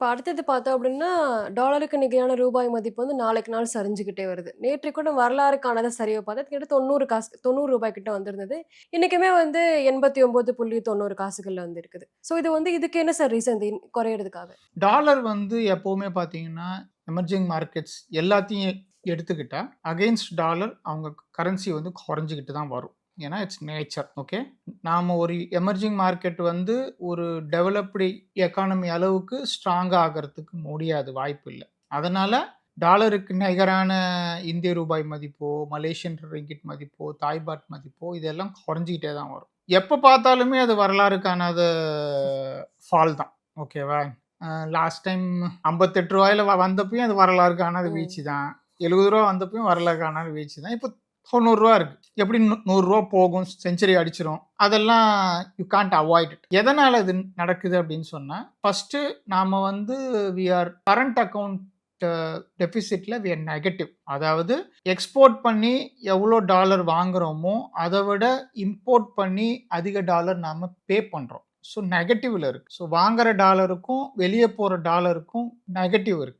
அடுத்தது பார்த்தோம் அப்படின்னா, டாலருக்கு நிகரான ரூபாய் மதிப்பு வந்து நாளுக்கு நாள் சரிஞ்சுகிட்டே வருது. நேற்று கூட வரலாறு காணாத சரிவு பார்த்தா கிட்ட 90 காசு ரூ. 90 கிட்ட வந்திருந்தது. இன்னைக்குமே வந்து 89.90 காசுகள்ல வந்து இருக்குது. ஸோ இது வந்து இதுக்கு என்ன சார் ரீசன் இது குறையறதுக்காக? டாலர் வந்து எப்பவுமே பார்த்தீங்கன்னா, எமர்ஜிங் மார்க்கெட்ஸ் எல்லாத்தையும் எடுத்துக்கிட்டா, அகைன்ஸ்ட் டாலர் அவங்க கரன்சி வந்து குறைஞ்சுகிட்டு தான் வரும். ஏன்னா இட்ஸ் நேச்சர். ஓகே. நாம ஒரு எமர்ஜிங் மார்க்கெட் வந்து ஒரு டெவலப்டு எக்கானமி அளவுக்கு ஸ்ட்ராங்கா ஆகறதுக்கு முடியாது. வாய்ப்பு இல்ல. அதனால டாலருக்கு நிகரான இந்திய ரூபாய் மதிப்போ, மலேசியன் ரிங்கிட் மதிப்போ, தாய் பாட் மதிப்போ இதெல்லாம் குறைஞ்சுகிட்டே தான் வரும். எப்ப பார்த்தாலுமே அது வரலாறு காணாத ஃபால் தான். ஓகேவா? லாஸ்ட் டைம் ரூ. 58 வந்தப்பயும் அது வரலாறு காணாத ம். வீழ்ச்சி தான். ரூ. 70 வந்தப்பயும் வரலாறு காணாத வீழ்ச்சி தான். இப்போ ரூ. 90 இருக்கு. எப்படி ரூ. 100 போகும், செஞ்சுரி அடிச்சிரும். அதெல்லாம் யூ கான்ட் அவாய்ட் இட். எதனால இது நடக்குது அப்படின்னு சொன்னா, ஃபர்ஸ்ட் நாம வந்து வி ஆர் கரண்ட் அக்கவுண்ட் டெபிசிட்ல வி ஆர் நெகட்டிவ். அதாவது எக்ஸ்போர்ட் பண்ணி எவ்வளோ டாலர் வாங்குறோமோ அதை விட இம்போர்ட் பண்ணி அதிக டாலர் நாம பே பண்றோம். ஸோ நெகட்டிவ்ல இருக்கு. ஸோ வாங்குற டாலருக்கும் வெளியே போற டாலருக்கும் நெகட்டிவ் இருக்கு.